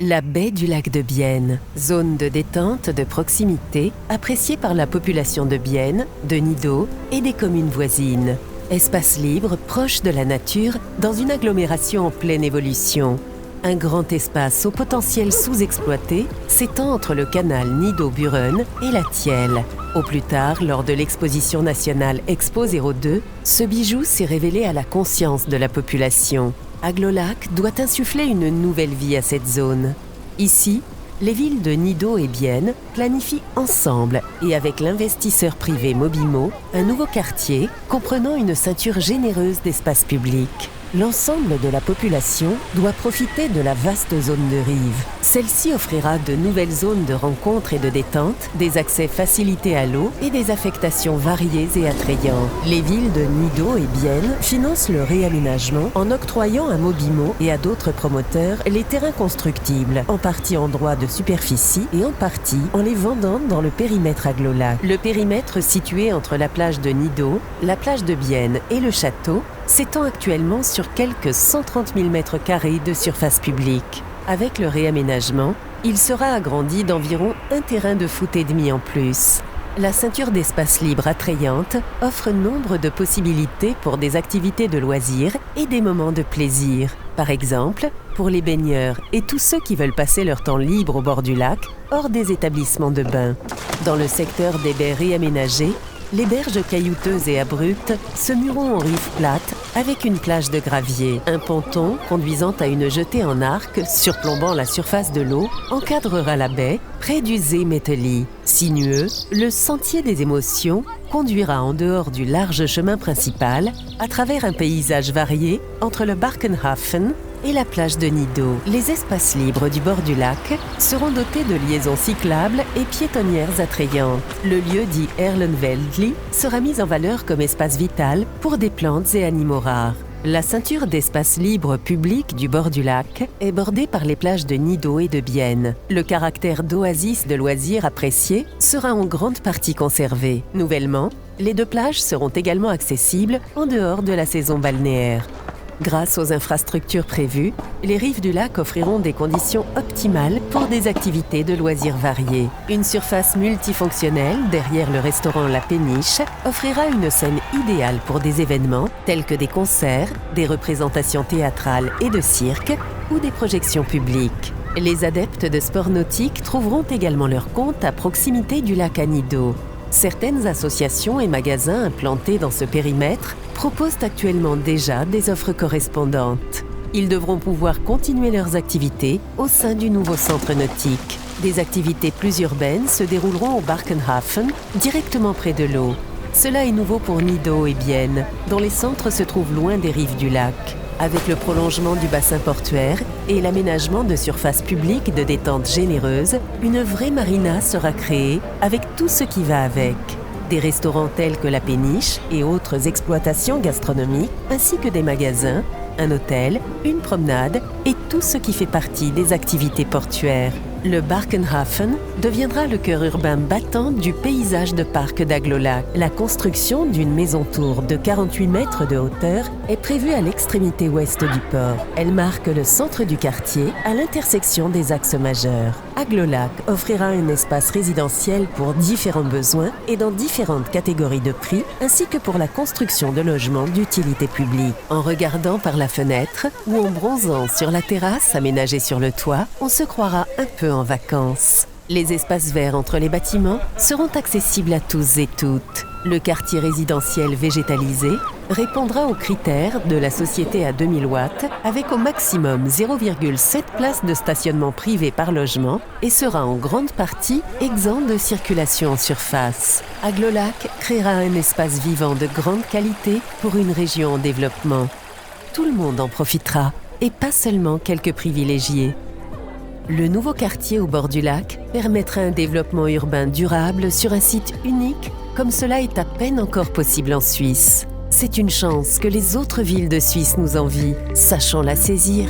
La baie du lac de Bienne, zone de détente de proximité appréciée par la population de Bienne, de Nidau et des communes voisines. Espace libre proche de la nature dans une agglomération en pleine évolution. Un grand espace au potentiel sous-exploité s'étend entre le canal Nidau-Buren et la Thielle. Au plus tard, lors de l'exposition nationale Expo 02, ce bijou s'est révélé à la conscience de la population. Aglo-Lac doit insuffler une nouvelle vie à cette zone. Ici, les villes de Nidau et Bienne planifient ensemble et avec l'investisseur privé Mobimo, un nouveau quartier comprenant une ceinture généreuse d'espaces publics. L'ensemble de la population doit profiter de la vaste zone de rive. Celle-ci offrira de nouvelles zones de rencontre et de détente, des accès facilités à l'eau et des affectations variées et attrayantes. Les villes de Nidau et Bienne financent le réaménagement en octroyant à Mobimo et à d'autres promoteurs les terrains constructibles, en partie en droit de superficie et en partie en les vendant dans le périmètre Aglo-Lac. Le périmètre situé entre la plage de Nidau, la plage de Bienne et le château s'étend actuellement sur quelques 130 000 m² de surface publique. Avec le réaménagement, il sera agrandi d'environ un terrain de foot et demi en plus. La ceinture d'espace libre attrayante offre nombre de possibilités pour des activités de loisirs et des moments de plaisir. Par exemple, pour les baigneurs et tous ceux qui veulent passer leur temps libre au bord du lac, hors des établissements de bains. Dans le secteur des baies réaménagées, les berges caillouteuses et abruptes se mueront en rive plate avec une plage de gravier. Un ponton conduisant à une jetée en arc surplombant la surface de l'eau encadrera la baie près du See Meteli. Sinueux, le sentier des émotions conduira en dehors du large chemin principal à travers un paysage varié entre le Barkenhafen et la plage de Nidau. Les espaces libres du bord du lac seront dotés de liaisons cyclables et piétonnières attrayantes. Le lieu dit Erlenwäldli sera mis en valeur comme espace vital pour des plantes et animaux rares. La ceinture d'espaces libres publics du bord du lac est bordée par les plages de Nidau et de Bienne. Le caractère d'oasis de loisirs apprécié sera en grande partie conservé. Nouvellement, les deux plages seront également accessibles en dehors de la saison balnéaire. Grâce aux infrastructures prévues, les rives du lac offriront des conditions optimales pour des activités de loisirs variées. Une surface multifonctionnelle derrière le restaurant La Péniche offrira une scène idéale pour des événements tels que des concerts, des représentations théâtrales et de cirque ou des projections publiques. Les adeptes de sports nautiques trouveront également leur compte à proximité du lac à Nidau. Certaines associations et magasins implantés dans ce périmètre proposent actuellement déjà des offres correspondantes. Ils devront pouvoir continuer leurs activités au sein du nouveau centre nautique. Des activités plus urbaines se dérouleront au Barkenhafen, directement près de l'eau. Cela est nouveau pour Nidau et Bienne, dont les centres se trouvent loin des rives du lac. Avec le prolongement du bassin portuaire et l'aménagement de surfaces publiques de détente généreuses, une vraie marina sera créée avec tout ce qui va avec. Des restaurants tels que La Péniche et autres exploitations gastronomiques, ainsi que des magasins, un hôtel, une promenade et tout ce qui fait partie des activités portuaires. Le Barkenhafen deviendra le cœur urbain battant du paysage de parc d'Aglo-Lac. La construction d'une maison-tour de 48 mètres de hauteur est prévue à l'extrémité ouest du port. Elle marque le centre du quartier à l'intersection des axes majeurs. Aglo-Lac offrira un espace résidentiel pour différents besoins et dans différentes catégories de prix, ainsi que pour la construction de logements d'utilité publique. En regardant par la fenêtre ou en bronzant sur la terrasse aménagée sur le toit, on se croira un peu en vacances. Les espaces verts entre les bâtiments seront accessibles à tous et toutes. Le quartier résidentiel végétalisé répondra aux critères de la société à 2000 watts avec au maximum 0,7 places de stationnement privé par logement et sera en grande partie exempt de circulation en surface. Aglo-Lac créera un espace vivant de grande qualité pour une région en développement. Tout le monde en profitera et pas seulement quelques privilégiés. Le nouveau quartier au bord du lac permettra un développement urbain durable sur un site unique comme cela est à peine encore possible en Suisse. C'est une chance que les autres villes de Suisse nous envient. Sachons la saisir.